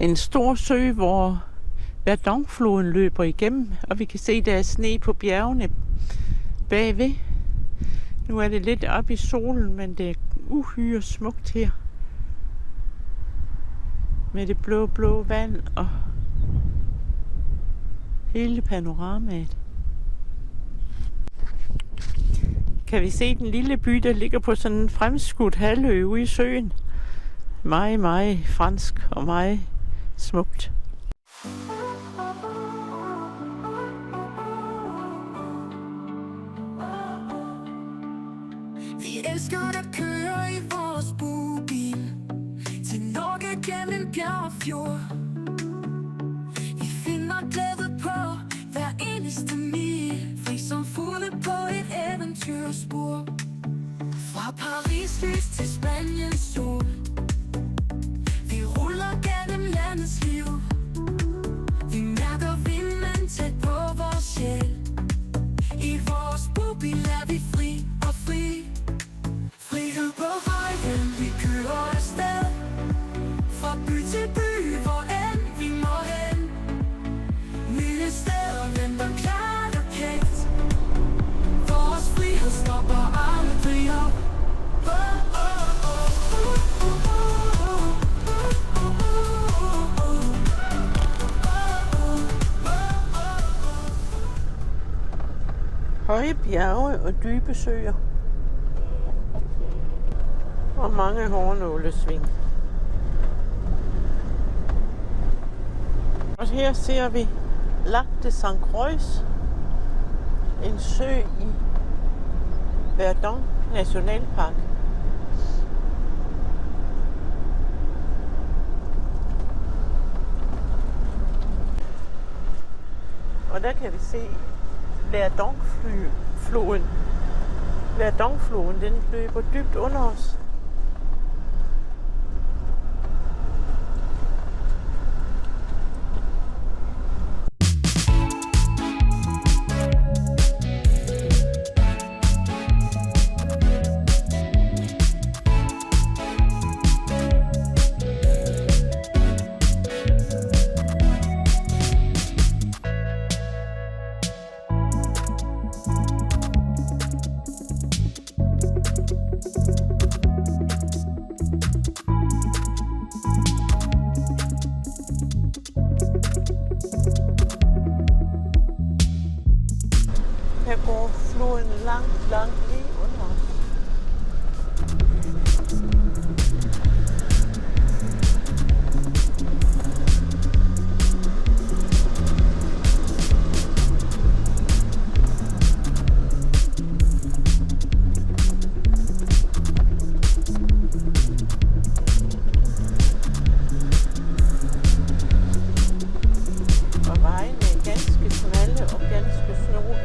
en stor sø, hvor Verdonfloden løber igennem, og vi kan se, der er sne på bjergene bagved. Nu er det lidt op i solen, men det er uhyre smukt her. Med det blå vand og hele panoramaet. Kan vi se den lille by, der ligger på sådan en fremskudt halvø ude i søen. Meget, meget fransk og meget smukt. Vi elsker at køre i vores bobil til Norge gennem bjerg og fjord. Vi finder glæde på hver eneste mil, fri som fugle på et eventyrspor. Fra Paris lys til Spaniens sol, vi ruller gennem landets liv. Vi mærker vinden tæt på vores sjæl. I vores bobil er vi fri og fri. Frihed på vejen, vi kører afsted. Fra by til by, hvor end vi må hen. Nye steder venter klart og kægt. Vores frihed stopper aldrig op. Høje bjerge og dybe søer. Og mange hårnålesving. Og her ser vi Lac de Sainte-Croix, en sø i Verdon Nationalpark. Og der kan vi se Verdonfloden. Verdonfloden, den løber dybt under os. Her går floden langt lige under os. Og vejen er ganske smalle og ganske snoede.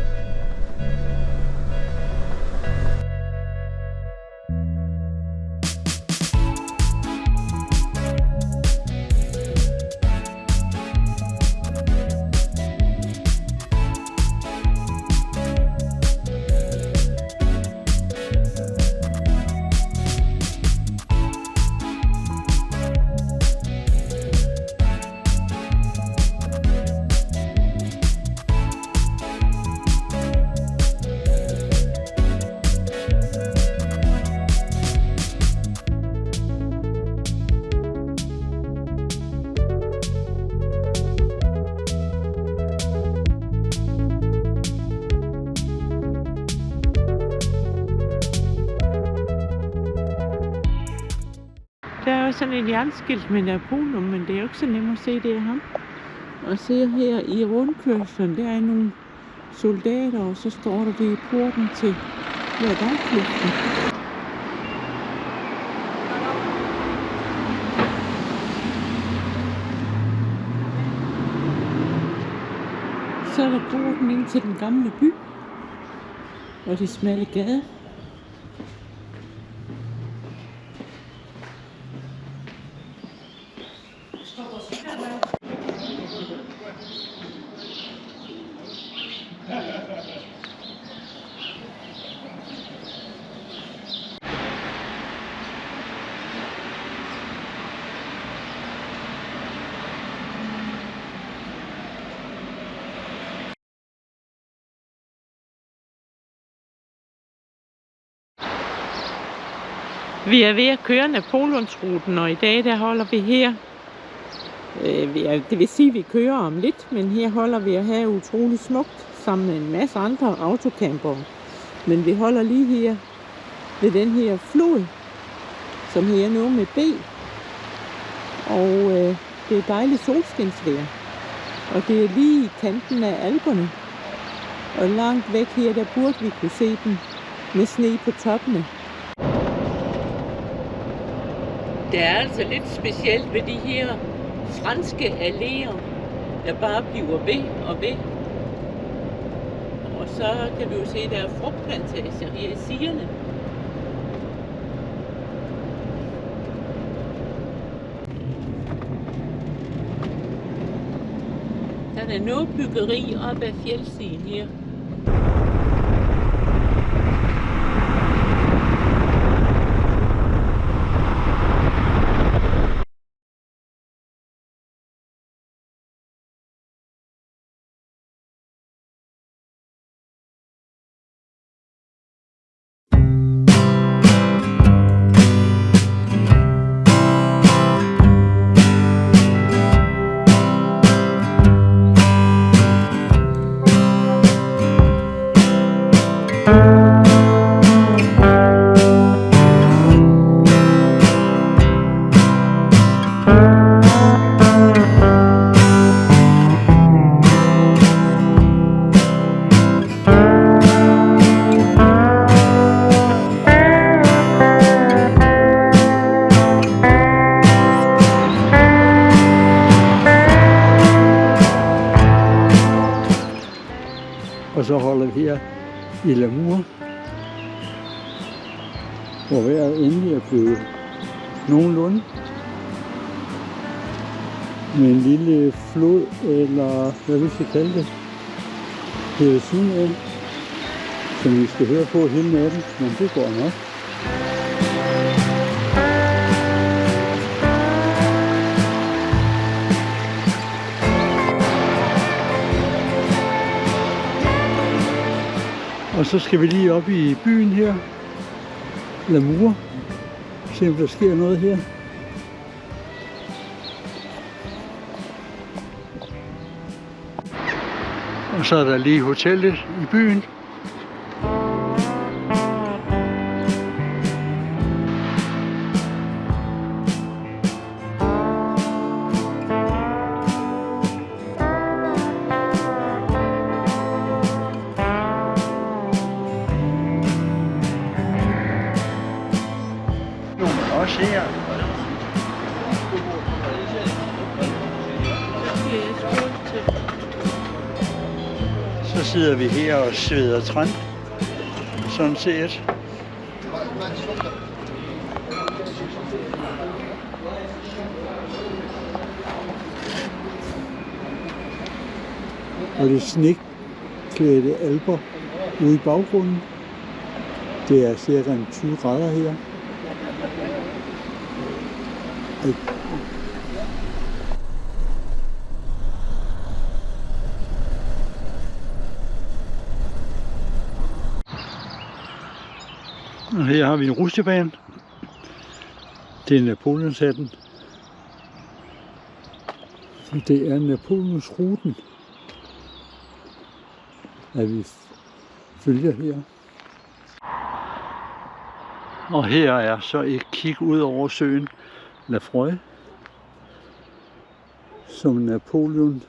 Der er jo sådan et jernskilt med Napoleon, men det er jo ikke så nemt at se, det er ham. Og se her i rundkørslen, der er nogle soldater, og så står der ved porten til Verdonfloden. Så er der porten ind til den gamle by og de smalle gader. Vi er ved at køre Napoleonsruten, og i dag der holder vi her. Det vil sige, at vi kører om lidt, men her holder vi at have utroligt smukt sammen med en masse andre autocampere. Men vi holder lige her ved den her flod, som her nu med B. Og det er dejligt solskinsvejr. Og det er lige i kanten af Alperne. Og langt væk her, der burde vi kunne se dem med sne på toppene. Det er altså lidt specielt ved de her franske alléer, der bare bliver ved og ved. Og så kan vi jo se, at der er frugtplantager her i sigerne. Der er noget byggeri op ad fjeldsiden her. Og så holder vi her i Lamour, hvor vejret endelig er blevet nogenlunde. Med en lille flod, eller hvad vi skal kalde det, her ved siden af, som vi skal høre på hele natten, men det går nok. Og så skal vi lige op i byen her, Lamour, se om der sker noget her. Og så er der lige hotellet i byen. Også her. Så sidder vi her og sveder træn, sådan set. Og det sneklædte alper ude i baggrunden. Det er cirka 20 grader her. Og her har vi en rustebane. Det er Napoleonshatten. Det er Napoleonsruten, at vi følger her. Og her er så et kig ud over søen Lafroy, som Napoleon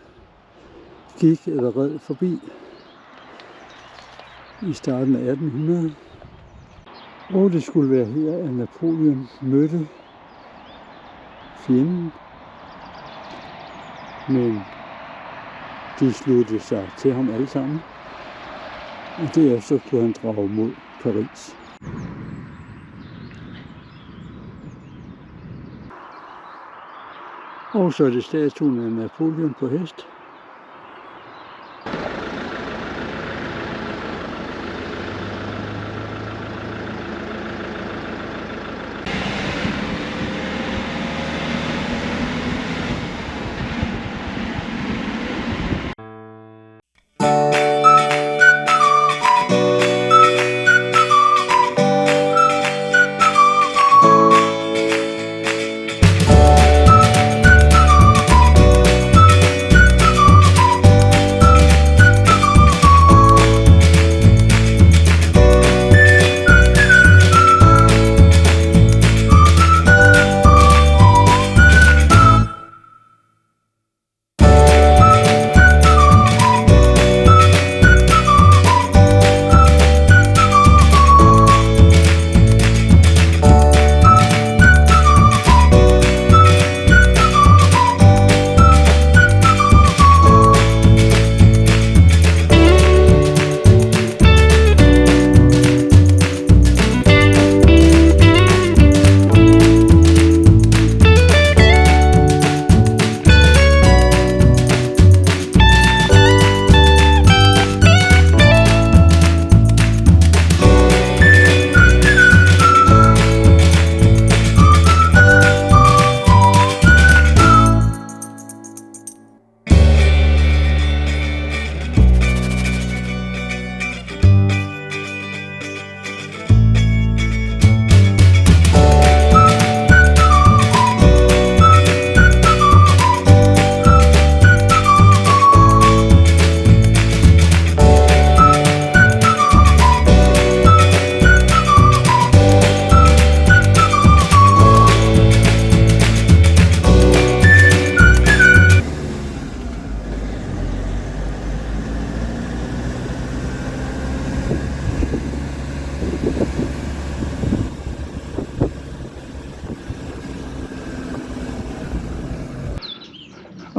gik eller red forbi i starten af 1800. Og det skulle være her, at Napoleon mødte fjenden, men de sluttede sig til ham alle sammen, og derefter kunne han drage mod Paris. Og så er det statuen af Napoleon på hest.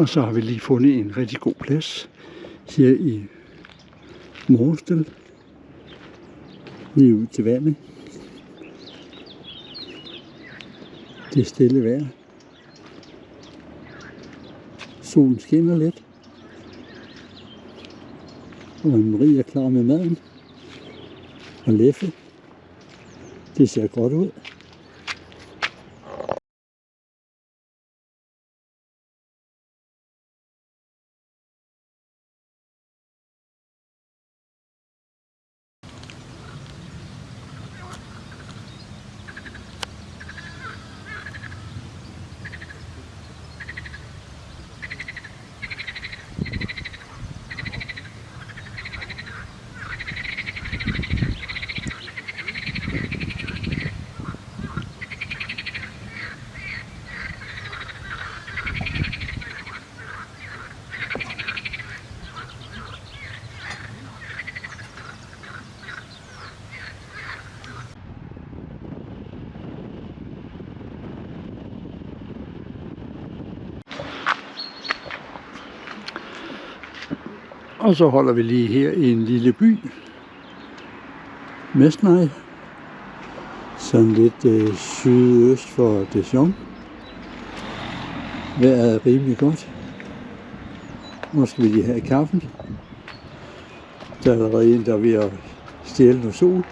Og så har vi lige fundet en rigtig god plads her i Morstel. Lige ud til vandet. Det er stille vejr. Solen skinner lidt. Og Marie er klar med maden. Og Leffe. Det ser godt ud. Og så holder vi lige her i en lille by. Mesnay. Sådan lidt sydøst for Dijon. Vejret er rimelig godt. Nu skal vi lige have kaffen. Der er allerede en, der er ved at stjæle noget sol.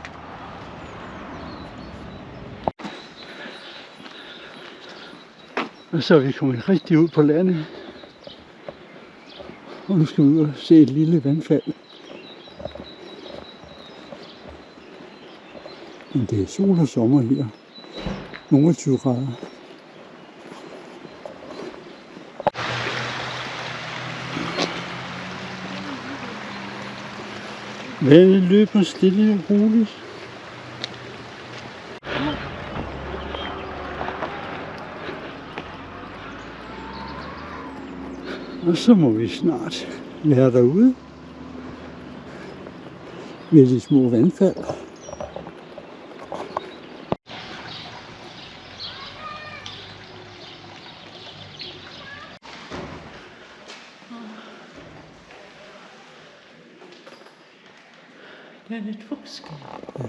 Og så er vi kommet rigtig ud på landet. Og nu skal vi ud og se et lille vandfald. Men det er sol og sommer her. Nogle 20 grader. Vandet løber stille og roligt. Og så må vi snart være derude ved de små vandfald. Det er lidt fugsk. Ja.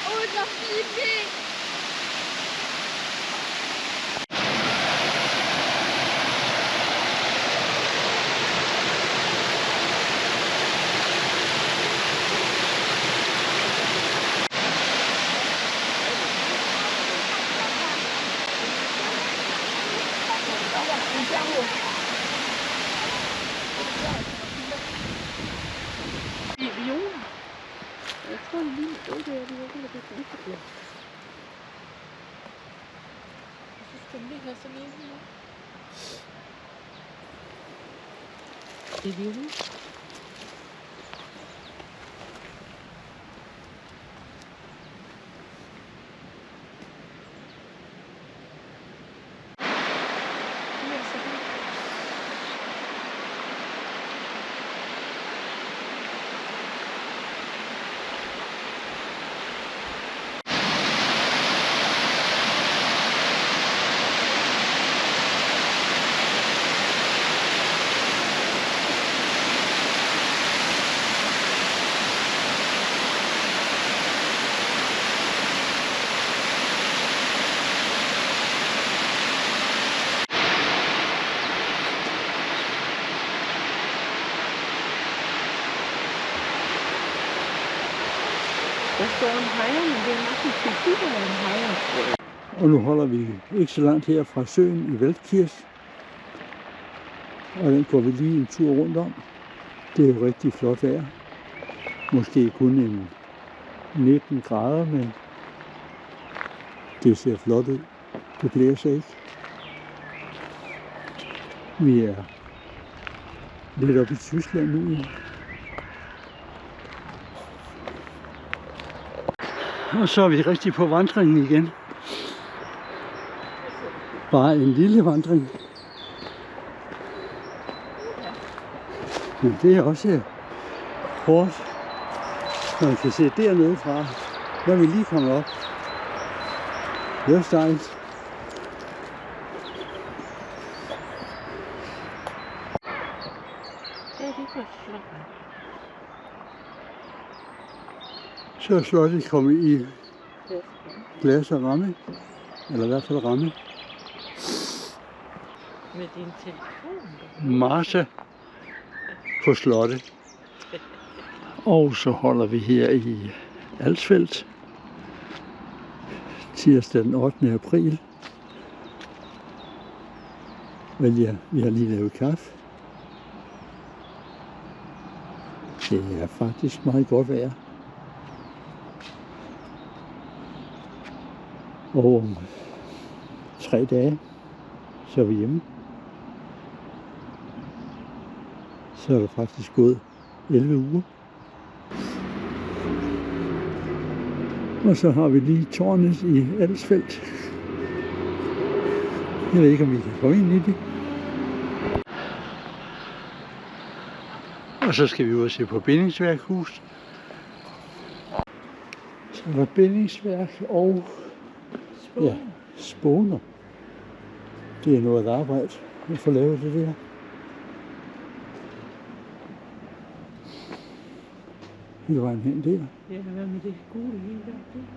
Oh, la flippé! Jeg tror lige, det er det, jeg vil have det. Så skal vi lige have sådan en her. Det er det. Der står en hejre, men det er nok en figur af en hejre, tror jeg. Og nu holder vi ikke så langt her fra søen i Veldkirch. Og den går vi lige en tur rundt om. Det er jo rigtig flot vejr. Måske kun en 19 grader, men det ser flot ud. Det blæser ikke. Vi er lidt op i Tyskland nu. Ja. Og så er vi rigtig på vandringen igen. Bare en lille vandring. Men det er også hårdt. Man kan se dernede fra, når vi lige kommer op. Det er stejlt. Så er slottet kommet i glas og ramme. Eller i hvert fald ramme. Med din telefon? Marse på slottet. Og så holder vi her i Alsfeldt. Tirsdag den 8. april. Men ja, vi har lige lavet kaffe. Det er faktisk meget godt vejr. Og om 3 dage, så er vi hjemme. Så er der faktisk gået 11 uger. Og så har vi lige tårnet i Alsfeldt. Jeg ved ikke, om vi kan komme ind i det. Og så skal vi ud og se på bindingsværkhus. Så er der bindingsværk og ja, spåner. Det er noget arbejde at få lavet det der. Hele vejen hen der. Ja, hvad med det gule hele der?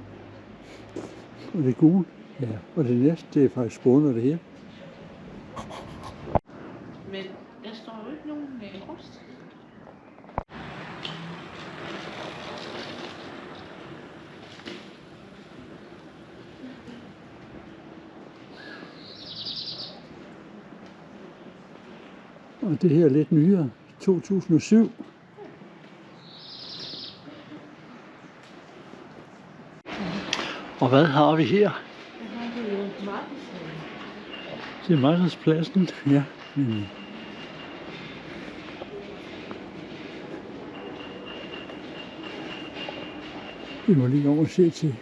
Og det gule, ja. Og det næste, det er faktisk spåner det her. Men der står jo ikke nogen rust. Og det her er lidt nyere, 2007. Og hvad har vi her? Det er markedspladsen, ja. Vi må lige over og se til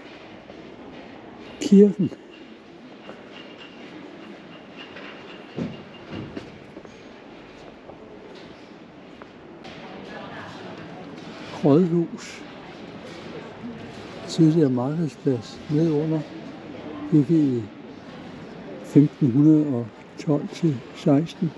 kirken. Rådhus. Tidligere markedsplads ned under. Bygget i 1512 til 16.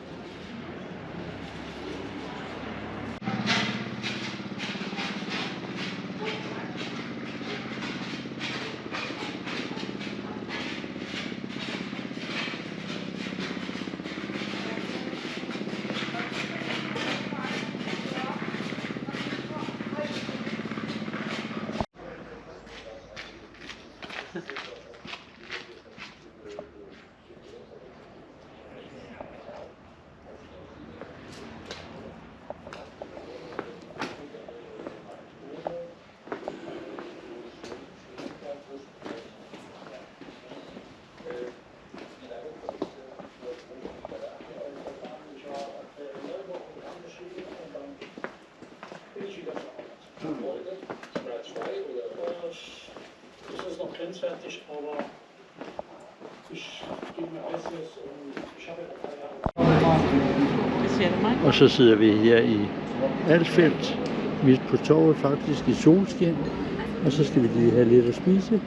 Das ist noch grenzwertig, aber ich gebe mir Besseres und ich habe Og så sidder vi her i Alsfeldt, midt på torvet faktisk i solskin. Og så skal vi lige have lidt at spise.